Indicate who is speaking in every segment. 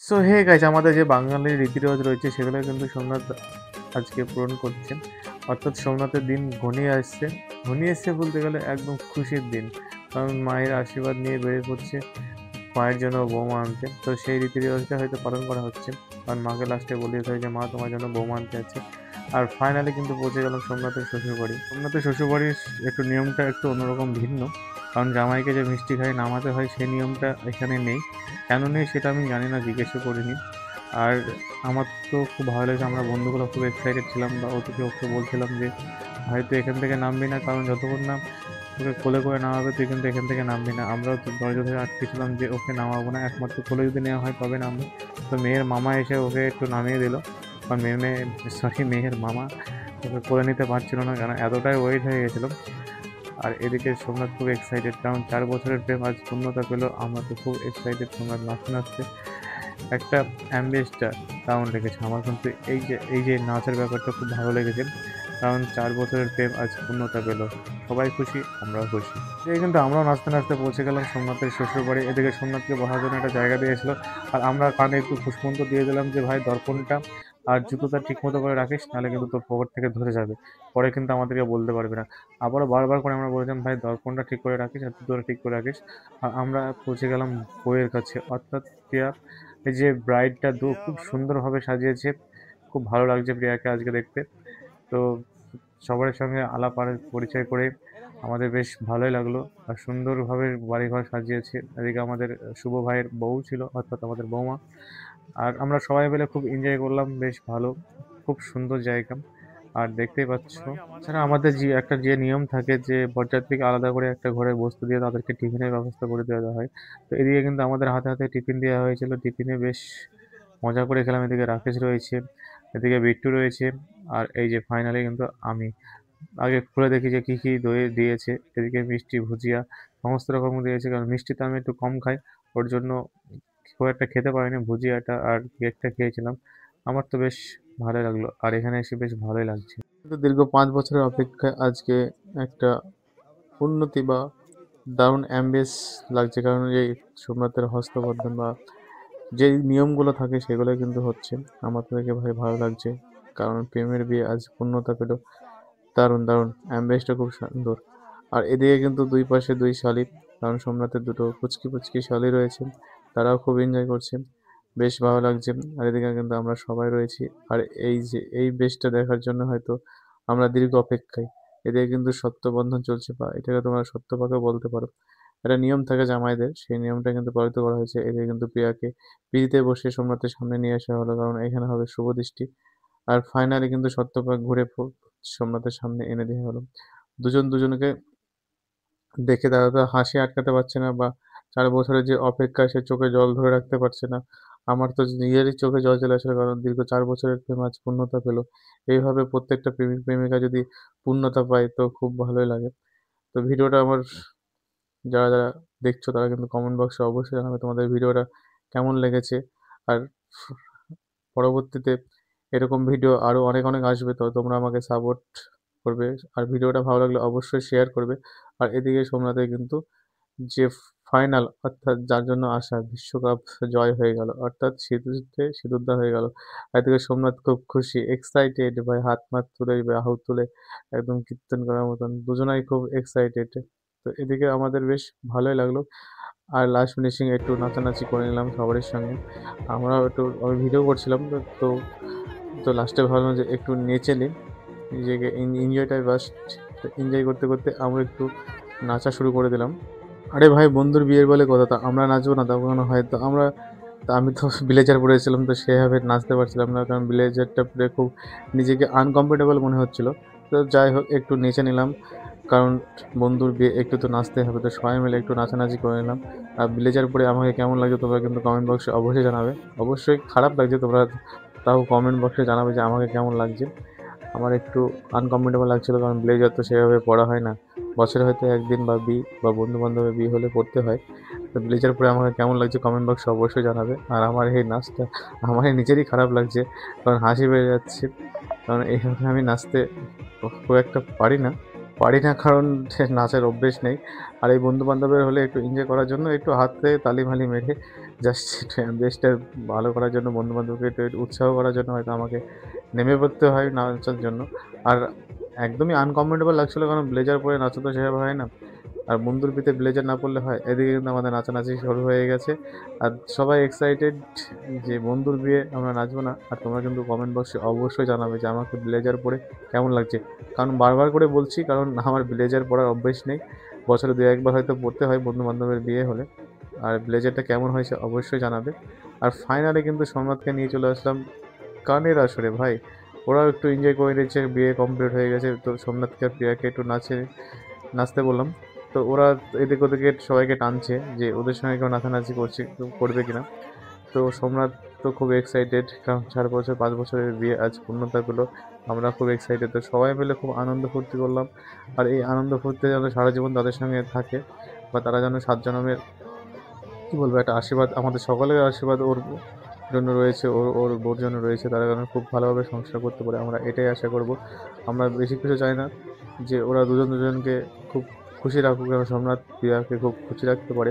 Speaker 1: So hey guys, আমাদের যে বাঙালির রীতিরেওয়াজ রয়েছে সেগুলো কিন্তু সোমনাথ আজকে পূরণ করছেন। অর্থাৎ সোমনাথের দিন ঘনিয়ে এসছে বলতে গেলে একদম খুশির দিন। কারণ মায়ের আশীর্বাদ নিয়ে বেরিয়ে পড়ছে মায়ের জন্য বৌমা আনতে। তো সেই রীতিরেওয়াজটা হয়তো পালন করা হচ্ছে। কারণ মাকে লাস্টে বলে দিতে হয় যে মা তোমার জন্য বৌমা আনতে আছে। আর ফাইনালি কিন্তু পৌঁছে গেলাম সোমনাথের শ্বশুরবাড়ি। সোমনাথের শ্বশুরবাড়ির একটু নিয়মটা একটু অন্যরকম ভিন্ন। কারণ জামাইকে যে মিষ্টি খাইয়ে নামাতে হয় সেই নিয়মটা এখানে নেই। কেন নেই সেটা আমি জানি না, জিজ্ঞেসও করিনি। আর আমার তো খুব ভালো লেগেছে, আমরা বন্ধুগুলো খুব এক্সাইটেড ছিলাম, বা ওকে বলছিলাম যে ভাই তুই এখান থেকে নামবি না, কারণ যতক্ষণ না তোকে কোলে করে নামাবে তুই কিন্তু এখান থেকে নামবি না। আমরাও তো দরজা ধরে আটকেছিলাম যে ওকে নামাবো না, একমাত্র কোলে যদি নেওয়া হয় তবে নামবো। তো মেয়ের মামা এসে ওকে একটু নামিয়ে দিল। কারণ মেয়ের মামা ওকে কোলে নিতে পারছিল না, কারণ এতটাই ওয়েট হয়ে গেছিলো। আর এদিকে সোমনাথ খুব এক্সাইটেড, কারণ 4 বছরের প্রেম আজ পূর্ণতা পেল। আমরা তো খুব এক্সাইটেড, সোমনাথ নাচতে নাচতে একটা অ্যাম্বিয়েন্সটা দারুণ লেগেছে আমার। কিন্তু এই যে নাচের ব্যাপারটা খুব ভালো লেগেছে, কারণ 4 বছরের প্রেম আজ পূর্ণতা পেল। সবাই খুশি, আমরাও খুশি। এই কিন্তু আমরাও নাচতে নাচতে পৌঁছে গেলাম সোমনাথের শ্বশুর বাড়ি। এদিকে সোমনাথকে বসার জন্য একটা জায়গা দিয়েছিল, আর আমরা কানে একটু ফুসফুন্ত দিয়ে দিলাম যে ভাই দর্পণটা আর জুতোটা ঠিক মতো করে রাখিস, নাহলে কিন্তু তোর পকেট থেকে ধরে যাবে, পরে কিন্তু আমাদেরকে বলতে পারবি না। আবারও বারবার করে আমরা বলেছিলাম ভাই দর্পণটা ঠিক করে রাখিস আর জুতোটা ঠিক করে রাখিস। আর আমরা পৌঁছে গেলাম বইয়ের কাছে, অর্থাৎ প্রিয়া। এই যে ব্রাইডটা খুব সুন্দরভাবে সাজিয়েছে, খুব ভালো লাগছে প্রিয়াকে আজকে দেখতে। তো সবার সঙ্গে পরিচয় করে আমাদের বেশ ভালোই লাগলো। আর সুন্দরভাবে বাড়িঘর সাজিয়েছে। এদিকে আমাদের শুভ ভাইয়ের বউ ছিল, অর্থাৎ আমাদের বৌমা। আর আমরা সবাই মিলে খুব এনজয় করলাম, বেশ ভালো, খুব সুন্দর জায়গা। আর দেখতেই পাচ্ছ, এছাড়া আমাদের যে নিয়ম থাকে যে বরযাত্রীকে আলাদা করে একটা ঘরে বসতে দিয়ে তাদেরকে টিফিনের ব্যবস্থা করে দেওয়া হয়। তো এদিকে কিন্তু আমাদের হাতে হাতে টিফিন দেওয়া হয়েছিল, টিফিনে বেশ মজা করে খেলাম। এদিকে রাকেশ রয়েছে, এদিকে বিট্টু রয়েছে, আর এই যে ফাইনালি কিন্তু আমি আগে খুলে দেখি যে কি কি দই দিয়েছে। এদিকে মিষ্টি, ভুজিয়া, সমস্ত রকম দিয়েছে। কারণ মিষ্টি তো আমি একটু কম খাই, ওর জন্য খুব একটা খেতে পারিনি। ভুজিয়াটা আর কেকটা খেয়েছিলাম। আমার তো বেশ ভালোই লাগলো, আর এখানে এসে বেশ ভালোই লাগছে। কিন্তু দীর্ঘ 5 বছরের অপেক্ষায় আজকে একটা উন্নতি বা দারুণ অ্যাম্বিয়েন্স লাগছে, কারণ এই সোমনাথের হস্তবন্ধন বা যে নিয়মগুলো থাকে সেগুলো কিন্তু হচ্ছে। আমার তো দেখে ভাই ভালো লাগছে, কারণ প্রেমের বিয়ে আজ পূর্ণতা পেল। দারুণ দারুণ অ্যাম্বিয়েন্সটা খুব সুন্দর। আর এদিকে কিন্তু দুই পাশে দুই শালিক, কারণ সোমনাথের দুটো পুচকি পুচকি শালি রয়েছে, তারাও খুব এনজয় করছে, বেশ ভালো লাগছে। আর এদিকে কিন্তু আমরা সবাই রয়েছি। আর এই যে এই বেশটা দেখার জন্য হয়তো আমরা দীর্ঘ অপেক্ষায়। এদিকে কিন্তু সত্যবন্ধন চলছে, বা এটাকে তোমরা সত্যবাকেও বলতে পারো। একটা নিয়ম থাকে জামাইদের, সেই নিয়মটা কিন্তু পালিত করা হয়েছে। এদিকে কিন্তু প্রিয়াকে পিঁড়িতে বসে সোমনাথের সামনে নিয়ে আসা হলো, কারণ এখানে হবে শুভ দৃষ্টি। আর ফাইনালি কিন্তু সত্যবাক ঘুরে সোমনাথের সামনে এনে দেওয়া হলো। দুজন দুজনকে দেখে তারা তো হাসি আটকাতে পারছে না, বা 4 বছরের যে অপেক্ষা সে চোখে জল ধরে রাখতে পারছে না। আমার তো নিজেরই চোখে জল চলে আসলো, কারণ দীর্ঘ 4 বছরের প্রেম আজ পূর্ণতা পেল। এইভাবে প্রত্যেকটা প্রেমিক প্রেমিকা যদি পূর্ণতা পায় তো খুব ভালোই লাগে। তো ভিডিওটা আমার যারা যারা দেখছো তারা কিন্তু কমেন্ট বক্সে অবশ্যই জানাবে তোমাদের ভিডিওটা কেমন লেগেছে। আর পরবর্তীতে এরকম ভিডিও আরো অনেক অনেক আসবে, তো তোমরা আমাকে সাপোর্ট করবে। আর ভিডিওটা ভালো লাগলে অবশ্যই শেয়ার করবে। আর এদিকে সোমনাথের কিন্তু যে ফাইনাল, অর্থাৎ যার জন্য আসা বিশ্বকাপ জয় হয়ে গেল, অর্থাৎ সিঁদুরতে সিঁদুরদান হয়ে গেল। আর এদিকে সোমনাথ খুব খুশি, এক্সাইটেড, ভাই হাত মাত তুলে বাহু তুলে একদম কীর্তন করার মতন, দুজনাই খুব এক্সাইটেড। তো এদিকে আমাদের বেশ ভালোই লাগলো। আর লাস্ট ফিনিশিং একটু নাচানাচি করে নিলাম সবার সঙ্গে। আমি ভিডিও করছিলাম, তো তো লাস্টে ভাবলাম যে একটু নেচে নিই, নিজেকে এনজয়টাই বাস্ট। এনজয় করতে করতে আমরা একটু নাচা শুরু করে দিলাম। আরে ভাই, বন্ধুর বিয়ের বলে কথা, তো আমরা নাচবো না? তখন হয়তো আমরা, তা আমি তো ব্লেজার পরেছিলাম, তো সেভাবে নাচতে পারছিলাম না, কারণ ব্লেজারটা পরে খুব নিজেকে আনকমফোর্টেবল মনে হচ্ছিল। তো যাই হোক, একটু নেচে নিলাম, কারণ বন্ধুর বিয়ে একটু তো নাচতে হবে। তো সবাই মিলে একটু নাচানাচি করে নিলাম। আর ব্লেজার পরে আমাকে কেমন লাগছে তোমরা কিন্তু কমেন্ট বক্সে অবশ্যই জানাবে। অবশ্যই খারাপ লাগছে, তোমরা তাও কমেন্ট বক্সে জানাবে যে আমাকে কেমন লাগছে। আমার একটু আনকমফোর্টেবল লাগছিল, কারণ ব্লেজার তো সেভাবে পরা হয় না। বছরে হয়তো একদিন বা বন্ধু বান্ধবের বিয়ে হলে পড়তে হয়। তো ব্লেজার পরে আমাকে কেমন লাগছে কমেন্ট বক্সে অবশ্যই জানাবে। আর আমার এই নাচটা আমার নিজেরই খারাপ লাগছে, কারণ হাসি পেয়ে যাচ্ছে, কারণ এইভাবে আমি নাচতে খুব একটা পারি না। পারি না, কারণ নাচের অভ্যেস নেই। আর এই বন্ধু-বান্ধবের হলে একটু এনজয় করার জন্য একটু হাতে তালি-মালি মেরে জাস্ট বেশটা ভালো করার জন্য, বন্ধু-বান্ধবকে একটু উৎসাহ করার জন্য হয়তো আমাকে নেমে পড়তে হয় নাচার জন্য। আর একদমই আনকমফোর্টেবল লাগছিল, কারণ ব্লেজার পরে নাচা তো সেভাবে হয় না। আর বন্ধুর বিয়েতে ব্লেজার না পরলে হয়? এদিকে কিন্তু আমাদের নাচানাচি শুরু হয়ে গেছে। আর সবাই এক্সাইটেড যে বন্ধুর বিয়ে আমরা নাচবো না। আর তোমরা কিন্তু কমেন্ট বক্সে অবশ্যই জানাবে যে আমাকে ব্লেজার পরে কেমন লাগছে। কারণ বারবার করে বলছি, কারণ আমার ব্লেজার পরার অভ্যেস নেই। বছরে ২-১ বার হয়তো পরতে হয় বন্ধু-বান্ধবের বিয়ে হলে। আর ব্লেজারটা কেমন হয়েছে অবশ্যই জানাবে। আর ফাইনালি কিন্তু সোমনাথকে নিয়ে চলে আসলাম গানের আসরে ভাই। ওরাও একটু এনজয় করে নিচ্ছে, বিয়ে কমপ্লিট হয়ে গেছে। তো সোমনাথকে আর প্রিয়াকে একটু নাচতে বললাম। তো ওরা এদিক ওদিকে সবাইকে টানছে যে ওদের সঙ্গে কেউ নাচানাচি করবে কিনা। তো সোমনাথ তো খুব এক্সাইটেড, কারণ ৪ বছর ৫ বছরের বিয়ে আজ পূর্ণতা পেল। আমরা খুব এক্সাইটেড, তো সবাই মিলে খুব আনন্দ ফুর্তি করলাম। আর এই আনন্দ ফুর্তি যেন সারা জীবন তাদের সঙ্গে থাকে, বা তারা যেন ৭ জনমের কী বলবো একটা আশীর্বাদ, আমাদের সকলের আশীর্বাদ ওর জন্য রয়েছে, ওর ওর বউর জন্য রয়েছে। তারা যেন খুব ভালোভাবে সংসার করতে পারে, আমরা এটাই আশা করব। আমরা বেশি কিছু চাই না, যে ওরা দুজন দুজনকে খুব খুশি রাখুক, যেন সোমনাথ প্রিয়াকে খুব খুশি রাখতে পারে।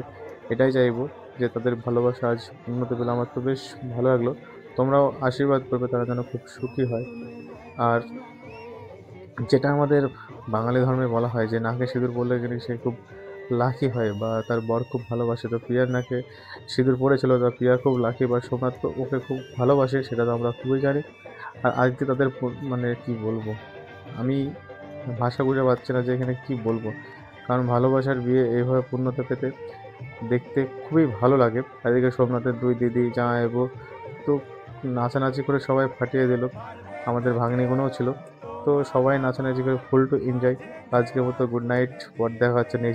Speaker 1: এটাই চাইবো, যে তাদের ভালোবাসা আজ উন্নতি পেলে আমার তো বেশ ভালো লাগলো। তোমরাও আশীর্বাদ করবে তারা যেন খুব সুখী হয়। আর যেটা আমাদের বাঙালি ধর্মে বলা হয় যে নাকে সিঁদুর পড়লে কিন্তু সে খুব লাকি হয়, বা তার বর খুব ভালোবাসে। তো প্রিয়ার নাকে সিঁদুর পড়েছিল, তো প্রিয়া খুব লাকি, বা সোমনাথ তো ওকে খুব ভালোবাসে, সেটা তো আমরা খুবই জানি। আর আজকে তাদের মানে কি বলবো, আমি ভাষা খুঁজে পাচ্ছি না যে এখানে কি বলবো। কারণ ভালোবাসার বিয়ে এইভাবে পূর্ণতা পেতে দেখতে খুবই ভালো লাগে। আর এদিকে সোমনাথের ২ দিদি, জামাইবাবু তো নাচানাচি করে সবাই ফাটিয়ে দিল। আমাদের ভাগ্নিগুলোও ছিল। তো সবাই নাচানাচি করে ফুল টু এনজয়। আজকের মতো গুড নাইট। পর দেখা হচ্ছে নেক্সট